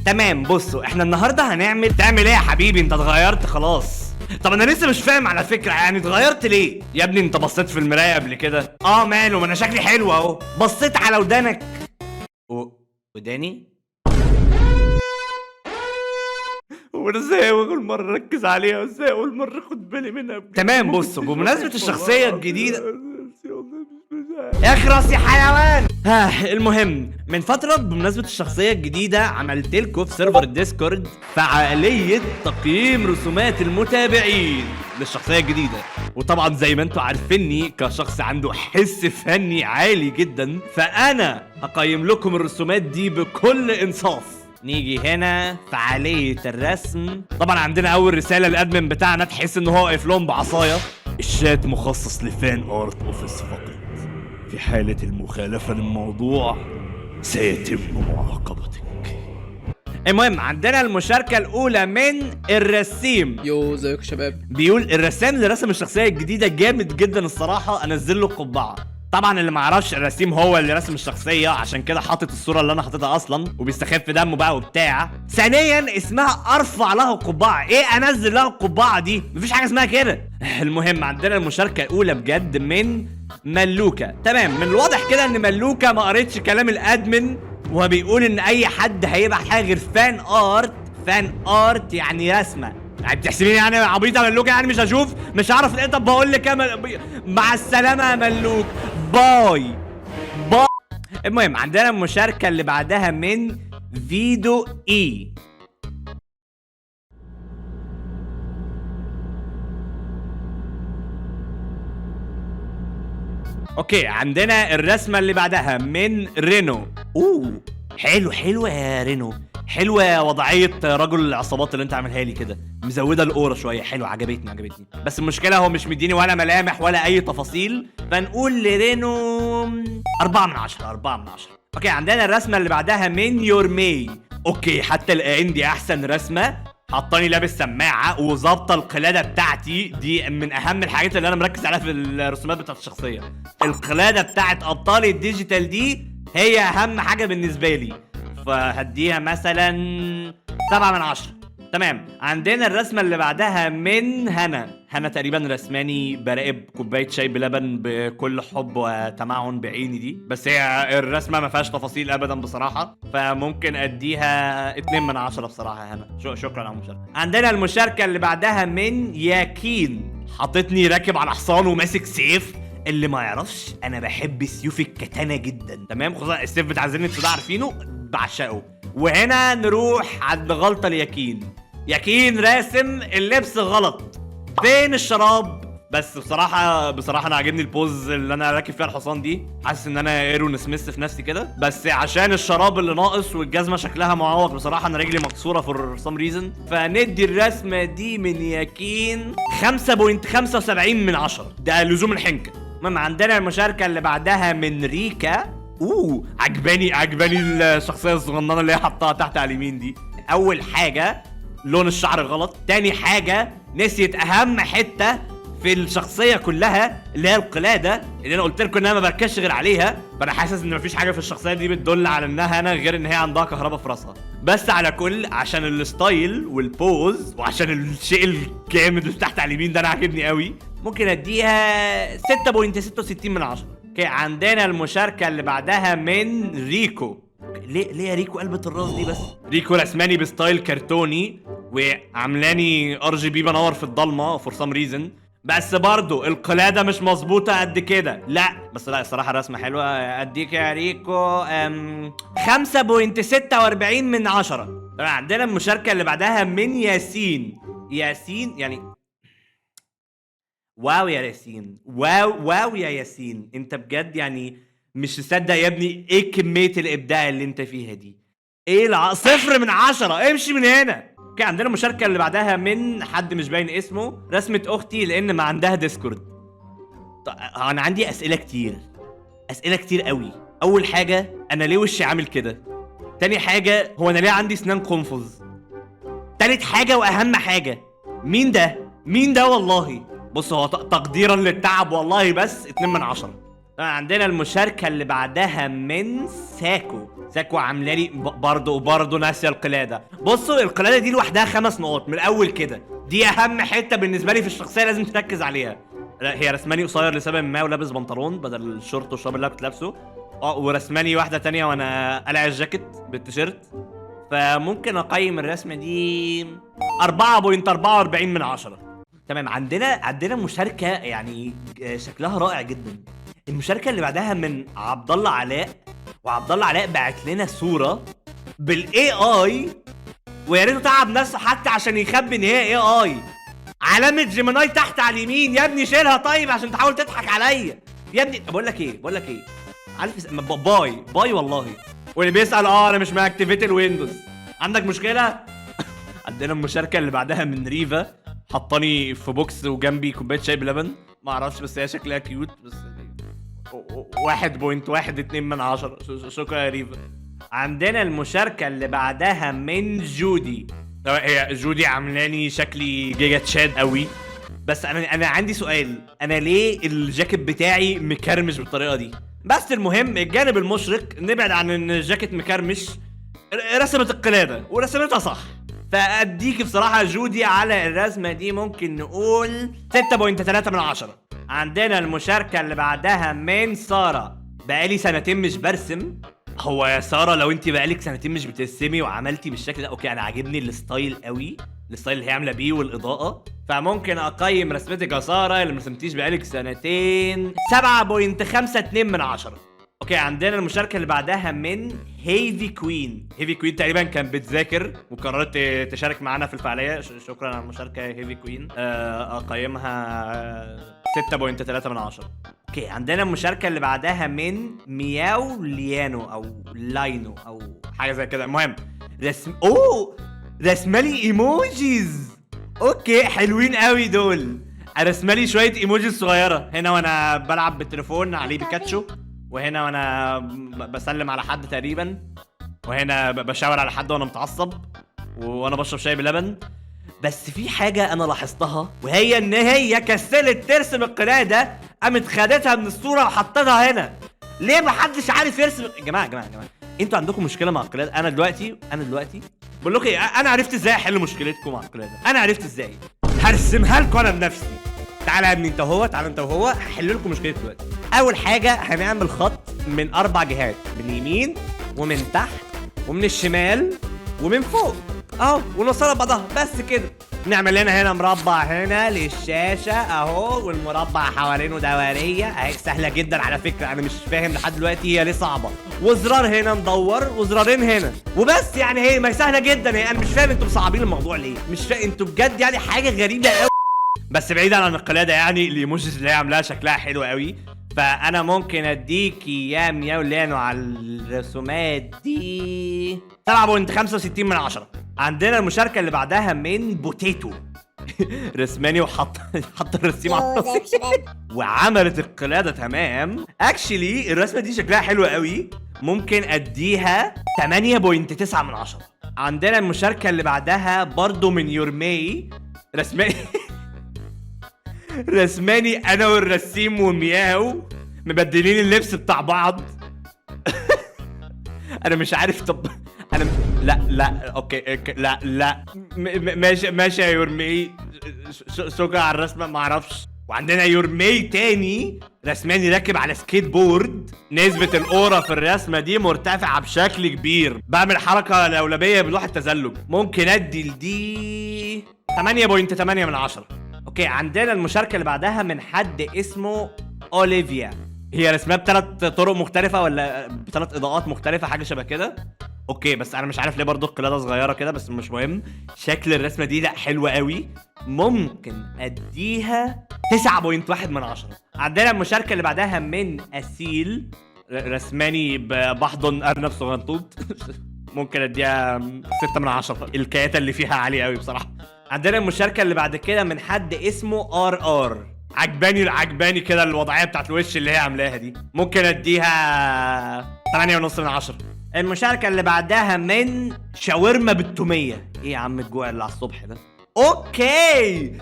تمام، بصوا احنا النهارده تعمل ايه يا حبيبي؟ انت اتغيرت خلاص. طب انا لسه مش فاهم على فكره، يعني اتغيرت ليه يا ابني؟ انت بصيت في المرايه قبل كده؟ ماله، ما انا شكلي حلو اهو. بصيت على ودانك وداني؟ وانا ازاي اول مره اركز عليها وازاي اول مره اخد بالي منها بجد؟ تمام، بصوا بمناسبه الشخصيه الجديده اخرس يا حيوان. المهم من فترة بمناسبة الشخصية الجديدة عملت لكم في سيرفر الديسكورد فعالية تقييم رسومات المتابعين للشخصية الجديدة. وطبعا زي ما انتوا عارفيني كشخص عنده حس فني عالي جدا، فانا هقيم لكم الرسومات دي بكل انصاف. نيجي هنا فعالية الرسم. طبعا عندنا اول رسالة الادمن بتاعنا تحس ان هو واقف لهم بعصاية: الشات مخصص لفان ارت اوفيس فقط، في حالة المخالفة للموضوع سيتم معاقبتك. المهم عندنا المشاركة الأولى من الرسيم. ازيكم يا شباب؟ بيقول الرسام اللي رسم الشخصية الجديدة جامد جدا الصراحة، أنزل له قبعة. طبعا اللي معرفش الرسيم هو اللي رسم الشخصية، عشان كده حاطط الصورة اللي أنا حاططها أصلا وبيستخف دمه بقى وبتاع. ثانيا اسمها أرفع له قبعة، إيه أنزل له القبعة دي؟ مفيش حاجة اسمها كده. المهم عندنا المشاركة الأولى بجد من ملوكة. تمام، من الواضح كده ان ملوكة ما قريتش كلام الادمن، وهو بيقول ان اي حد هيبعت حاجه غير فان ارت يعني رسمه. يعني بتحسبيني يعني عبيطه ملوكة؟ يعني مش هشوف، مش هعرف ايه؟ طب بقول لك مع السلامه يا ملوك، باي. المهم عندنا المشاركه اللي بعدها من فيدو اي. اوكي، عندنا الرسمة اللي بعدها من رينو. حلوة يا رينو، حلوة وضعية رجل العصابات اللي انت عاملها لي كده، مزودة الأورا شوية، حلوة، عجبتني. بس المشكلة هو مش مديني ولا ملامح ولا أي تفاصيل، فنقول لرينو 4 من 10. اوكي، عندنا الرسمة اللي بعدها من يورمي. اوكي، حتى الآن دي أحسن رسمة. حطاني لابس سماعه وظابطه القلاده بتاعتي، دي من اهم الحاجات اللي انا مركز عليها في الرسومات بتاعت الشخصيه. القلاده بتاعت ابطال الديجيتال دي هي اهم حاجه بالنسبه لي، فهديها مثلا 7 من 10. تمام، عندنا الرسمه اللي بعدها من هنا تقريبا رسماني براقب كوبايه شاي بلبن بكل حب وتمعن بعيني دي، بس هي الرسمه ما فيهاش تفاصيل ابدا بصراحه، فممكن اديها 2 من 10 بصراحه. شكرا على المشاركه. عندنا المشاركه اللي بعدها من ياكين. حاطتني راكب على حصان وماسك سيف. اللي ما يعرفش انا بحب سيوف الكتانه جدا، تمام، خصوصا السيف بتاع زين ده عارفينه، بعشقه. وهنا نروح عند غلطه لياكين. ياكين راسم اللبس غلط، فين الشراب؟ بس بصراحه انا عاجبني البوز اللي انا راكب فيها الحصان دي، حاسس ان انا ايرون سميث في نفسي كده، بس عشان الشراب اللي ناقص والجزمه شكلها معوق بصراحه، انا رجلي مكسوره فور سام ريزن، فندي الرسمه دي من ياكين 5.75 من 10. ده لزوم الحنكه. المهم عندنا المشاركه اللي بعدها من ريكا. عجباني الشخصيه الصغننه اللي هي حطها تحت على اليمين دي. اول حاجه لون الشعر غلط، تاني حاجه نسيت اهم حته في الشخصيه كلها اللي هي القلاده، اللي انا قلت لكم ان انا ما بركزش غير عليها، فانا حاسس ان مفيش حاجه في الشخصيه دي بتدل على انها انا غير ان هي عندها كهرباء في راسها. بس على كل عشان الستايل والبوز وعشان الشيء الجامد اللي تحت على اليمين ده انا عاجبني قوي، ممكن اديها 6.66 من 10. اوكي، عندنا المشاركه اللي بعدها من ريكو. ليه يا ريكو قلبة الراس دي بس؟ ريكو رسماني بستايل كرتوني وعاملاني RGB بنور في الضلمه فور سام ريزن، بس برضو القلاده مش مظبوطه قد كده. لا الصراحه الرسمه حلوه. اديك يا ريكو 5.46 من 10. عندنا المشاركه اللي بعدها من ياسين يعني واو يا ياسين، واو يا ياسين، انت بجد يعني مش مصدق يا ابني ايه كمية الابداع اللي انت فيها دي. ايه 0 من 10، امشي من هنا. اوكي، عندنا المشاركة اللي بعدها من حد مش باين اسمه، رسمة اختي لان ما عندها ديسكورد. انا عندي اسئلة كتير قوي. اول حاجة، انا ليه وشي عامل كده؟ تاني حاجة، هو انا ليه عندي سنان قنفذ؟ تالت حاجة واهم حاجة، مين ده والله؟ بص، هو تقديرا للتعب والله بس 2 من 10. عندنا المشاركة اللي بعدها من ساكو عامله لي برضه ناسيه القلادة. بصوا القلادة دي لوحدها 5 نقط من الاول كده، دي اهم حتة بالنسبة لي في الشخصية لازم تركز عليها. لا هي رسماني قصير لسبب ما ولابس بنطلون بدل الشورت والشراب اللي انا كنت لابسه، ورسماني واحدة تانية وانا قلع الجاكيت بالتيشيرت. فممكن اقيم الرسمة دي 4.44 من 10. تمام. عندنا مشاركة يعني شكلها رائع جدا. المشاركة اللي بعدها من عبد الله علاء، وعبد الله علاء بعت لنا صورة بالاي اي، ويا ريته تعب نفسه حتى عشان يخبي ان هي اي اي. علامة جيميناي تحت على اليمين، يا ابني شيلها طيب عشان تحاول تضحك عليا يا ابني. بقول لك ايه عارف باي والله. واللي بيسأل انا مش ماكتيفيت الويندوز، عندك مشكلة؟ عندنا المشاركة اللي بعدها من ريفا، حطاني في بوكس وجنبي كوبايه شاي بلبن، ما اعرفش بس هي شكلها كيوت. بس 1.12 من 10. شكرا يا ريفا. عندنا المشاركه اللي بعدها من جودي. هي جودي عاملاني شكلي جيجا تشاد قوي، بس انا عندي سؤال، انا ليه الجاكيت بتاعي مكرمش بالطريقه دي؟ بس المهم الجانب المشرق، نبعد عن ان الجاكيت مكرمش، رسمت القلاده ورسمتها صح. فأديك بصراحة جودي على الرسمة دي ممكن نقول 6.3 من 10. عندنا المشاركة اللي بعدها من سارة. بقالي 2 مش برسم. هو يا سارة لو انت بقالك 2 مش بترسمي وعملتي بالشكل ده، اوكي انا عاجبني الستايل قوي، الستايل اللي هي عاملة بيه والاضاءة، فممكن اقيم رسمتك يا سارة اللي مرسمتيش بقالك 2 7.52 من 10. اوكي. عندنا المشاركة اللي بعدها من هيفي كوين تقريبا كانت بتذاكر وقررت تشارك معانا في الفعالية. شكرا على المشاركة يا هيفي كوين. اقيمها 6.3 من 10. اوكي. عندنا المشاركة اللي بعدها من مياو ليانو او لاينو او حاجة زي كده. المهم رسمالي ايموجيز. اوكي حلوين قوي دول. رسمالي شوية ايموجيز صغيرة، هنا وانا بلعب بالتليفون عليه بيكاتشو، وهنا وانا بسلم على حد تقريبا، وهنا بشاور على حد وانا متعصب، وانا بشرب شاي بلبن. بس في حاجة انا لاحظتها، وهي ان هي كسلت ترسم القلادة، قامت خدتها من الصورة وحطتها هنا. ليه محدش عارف يرسم؟ يا جماعة انتوا عندكم مشكلة مع القلادة. انا دلوقتي بقول لكم ايه، انا عرفت ازاي احل مشكلتكم مع القلادة. انا عرفت ازاي هرسمها لكم انا بنفسي. تعالى يا ابني انت وهو هحل لكم مشكلتكم دلوقتي. اول حاجه هنعمل خط من 4 جهات، من اليمين ومن تحت ومن الشمال ومن فوق اهو، ونوصلها ببعضها بس كده. نعمل لنا هنا مربع هنا للشاشه اهو، والمربع حوالينه دوريه اهي، سهله جدا على فكره. انا مش فاهم لحد دلوقتي هي ليه صعبه. وزرار هنا مدور وزرارين هنا وبس، يعني هي ما سهله جدا. هي انا مش فاهم انتوا مصعبين الموضوع ليه، مش فاهم انتوا بجد، يعني حاجه غريبه قوي. بس بعيدا عن القلاده، يعني الايموجيز اللي هي عاملاها شكلها حلو قوي، فانا ممكن اديكي يا مياو ليانو على الرسومات دي 7.65 من 10. عندنا المشاركه اللي بعدها من بوتيتو. رسماني وحط الرسيم على الرصيف وعملت القلاده تمام. اكشلي الرسمه دي شكلها حلو قوي، ممكن اديها 8.9 من 10. عندنا المشاركه اللي بعدها برضو من يورمي. رسماني انا والرسيم ومياو مبدلين اللبس بتاع بعض. انا مش عارف. طب انا لا اوكي لا ماشي يا يورمي، شكرا على الرسمه، ما اعرفش. وعندنا يورمي تاني رسماني راكب على سكيت بورد، نسبة الأورا في الرسمة دي مرتفعة بشكل كبير، بعمل حركة لولبية بلوح التزلج. ممكن ادي لدي 8.8 من 10. اوكي. عندنا المشاركة اللي بعدها من حد اسمه اوليفيا. هي رسمها ب3 طرق مختلفة ولا ب3 اضاءات مختلفة، حاجة شبه كده. اوكي بس انا مش عارف ليه برضو القلادة صغيرة كده، بس مش مهم. شكل الرسمة دي لا حلوة قوي، ممكن اديها 9.1 من 10. عندنا المشاركة اللي بعدها من اسيل، رسماني بحضن ارنب صغنطوط. ممكن اديها 6 من 10. الكياتة اللي فيها عالية قوي بصراحة. عندنا المشاركة اللي بعد كده من حد اسمه ار. عجباني كده الوضعية بتاعت الوش اللي هي عاملاها دي، ممكن اديها 8.5 من 10. المشاركة اللي بعدها من شاورما بالتومية. ايه يا عم الجوع اللي على الصبح ده؟ اوكي.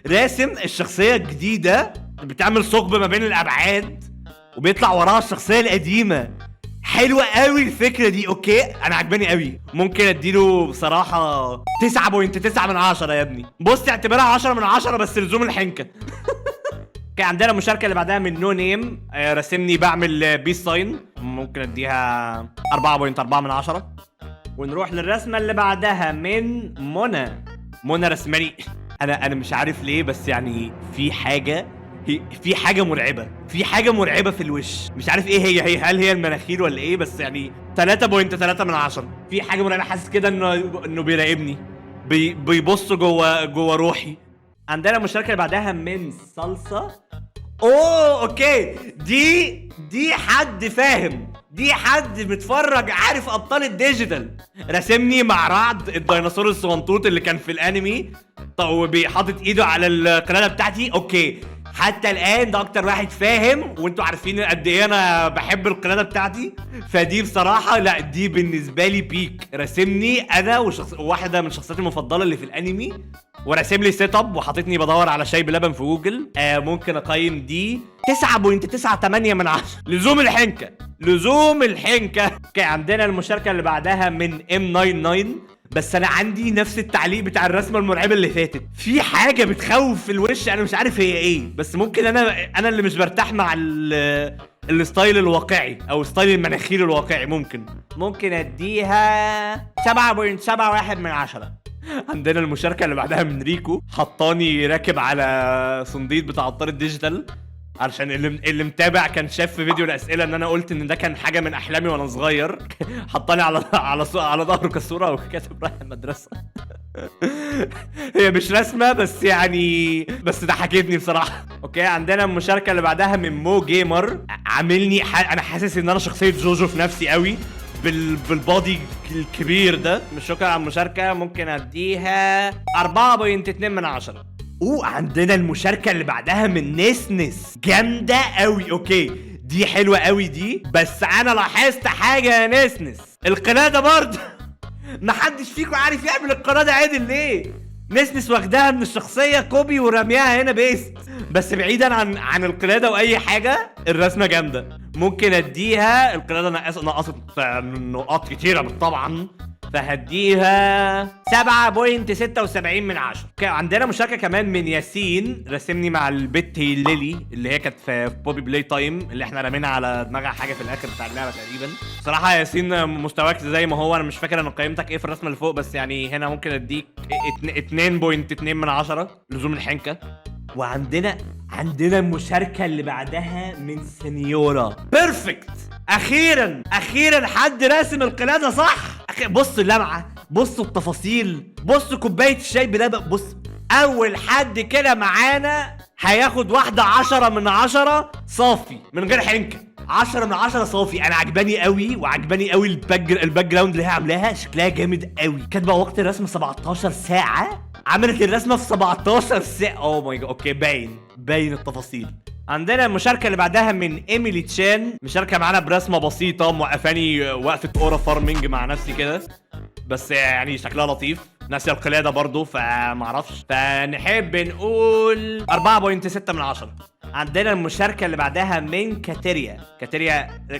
راسم الشخصية الجديدة، بتعمل ثقب ما بين الابعاد وبيطلع وراها الشخصيه القديمه. حلوه قوي الفكره دي. اوكي انا عجباني قوي. ممكن اديله بصراحه 9.9 من 10 يا ابني. بص اعتبرها 10 من 10 بس لزوم الحنكه. اوكي عندنا المشاركه اللي بعدها من نو نيم. راسمني بعمل بيس ساين، ممكن اديها 4.4 من 10. ونروح للرسمه اللي بعدها من منى. منى رسماني انا مش عارف ليه، بس يعني في حاجه مرعبه، في حاجه مرعبه في الوش. مش عارف ايه هي هل هي المناخير ولا ايه؟ بس يعني 3.3 من 10. في حاجه مرعبه، حاسس كده انه بيراقبني، بيبص جوه روحي. عندنا المشاركه اللي بعدها من صلصه. اوكي دي حد فاهم، دي حد متفرج عارف ابطال الديجيتال. راسمني مع رعد الديناصور الصغنطوط اللي كان في الانمي، وبيحاطط ايده على القلاده بتاعتي. اوكي حتى الان ده اكتر واحد فاهم، وانتوا عارفين قد ايه انا بحب القلاده بتاعتي. فدي بصراحه لا، دي بالنسبه لي بيك. راسمني انا واحده من شخصياتي المفضله اللي في الانمي، وراسم لي سيت اب وحاططني بدور على شاي بلبن في جوجل. ممكن اقيم دي 9.98 من 10. لزوم الحنكه، لزوم الحنكه. اوكي عندنا المشاركه اللي بعدها من M99. بس انا عندي نفس التعليق بتاع الرسمه المرعبه اللي فاتت. في حاجه بتخوف في الوش، انا مش عارف هي ايه، بس ممكن انا اللي مش برتاح مع الستايل الواقعي او ستايل المناخير الواقعي. ممكن اديها 7.71 من 10. عندنا المشاركه اللي بعدها من ريكو. حطاني راكب على صنديد بتاع عطار الديجيتال، علشان اللي متابع كان شاف في فيديو الاسئله ان انا قلت ان ده كان حاجه من احلامي وانا صغير. حطاني على ظهره كصوره وكاتب رايح المدرسه. هي مش رسمه بس يعني، بس ضحكتني بصراحه. اوكي عندنا المشاركه اللي بعدها من مو جيمر. عاملني انا حاسس ان انا شخصيه جوجو في نفسي قوي بالبادي الكبير ده. مش شكرا على المشاركه. ممكن اديها 4.2 من 10. عندنا المشاركة اللي بعدها من نسنس. جامدة قوي. اوكي دي حلوة قوي دي، بس انا لاحظت حاجة يا نسنس. القلادة برضه محدش فيكم عارف يعمل القلادة عدل ليه. نسنس واخداها من الشخصية كوبي ورميها هنا بيست. بس بعيدا عن القلادة واي حاجة، الرسمة جامدة. ممكن اديها القلادة نقصت نقاط كتيرة طبعا، فهديها 7.76 من 10. عندنا مشاركة كمان من ياسين. راسمني مع البت ليلي اللي هي كانت في بوبي بلاي تايم، اللي احنا رمينا على دماغها حاجة في الاخر بتاع اللعبة تقريبا. صراحة يا ياسين مستواك زي ما هو، انا مش فاكر انا قيمتك ايه في الرسمة اللي فوق، بس يعني هنا ممكن اديك 2.2 من 10 لزوم الحنكة. وعندنا المشاركة اللي بعدها من سنيورا. بيرفكت. اخيرا حد راسم القلادة صح. بص اللمعة، بصوا التفاصيل، بصوا كوباية الشاي بلبن. بص اول حد كده معانا هياخد واحدة 10 من 10 صافي من غير حنكة. 10 من 10 صافي. انا عجباني قوي، وعجباني قوي الباك جراوند اللي هي عاملاها، شكلها جامد قوي. كاتبه وقت الرسم 17 ساعة، عملت الرسمة في 17 ساعة. اوه ماي جاد. اوكي باين التفاصيل. عندنا المشاركة اللي بعدها من ايميلي تشان. مشاركة معانا برسمة بسيطة، موقفاني وقفة اورا فارمنج مع نفسي كده، بس يعني شكلها لطيف. ناسية القلادة برضو فمعرفش، فنحب نقول 4.6 من 10. عندنا المشاركة اللي بعدها من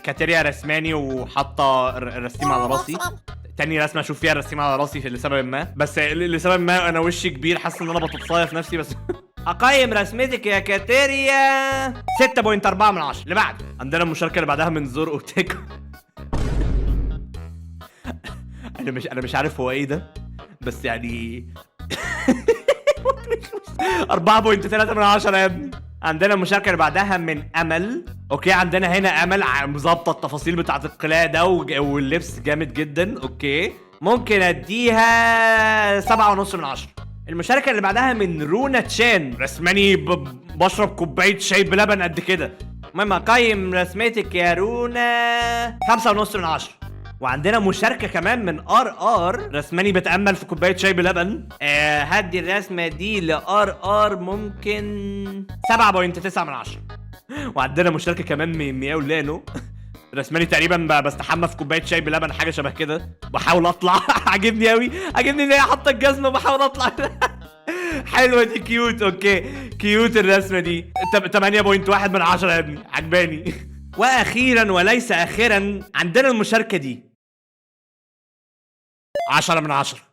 كاتيريا رسماني وحاطة الرسيم على راسي. تاني رسمة اشوف فيها الرسيم على راسي لسبب ما، بس لسبب ما انا وشي كبير، حاسس ان انا بتتصاير في نفسي. بس اقيم رسمتك يا كاتيريا 6.4 من 10. اللي بعد عندنا المشاركة اللي بعدها من زور اوتيكو. انا مش عارف هو ايه ده، بس يعني 4.3 من 10 يا ابني. عندنا المشاركة اللي بعدها من امل. اوكي عندنا هنا امل مظبطه التفاصيل بتاعت القلادة واللبس جامد جدا. اوكي ممكن اديها 7.5 من 10. المشاركة اللي بعدها من رونا تشان. رسماني بشرب كوباية شاي بلبن قد كده. المهم اقيم رسمتك يا رونا 5.5 من 10. وعندنا مشاركة كمان من ار. رسماني بتأمل في كوباية شاي بلبن. هدي الرسمة دي لار ممكن 7.9 من 10. وعندنا مشاركة كمان من مياو لانو. رسماني تقريبا بستحمى في كوبايه شاي بلبن، حاجه شبه كده، بحاول اطلع. عاجبني قوي، عاجبني ان هي حاطه الجزمه وبحاول اطلع. حلوه دي، كيوت. اوكي كيوت الرسمه دي. 8.1 من 10 يا ابني، عجباني. واخيرا وليس اخرا عندنا المشاركه دي، 10 من 10.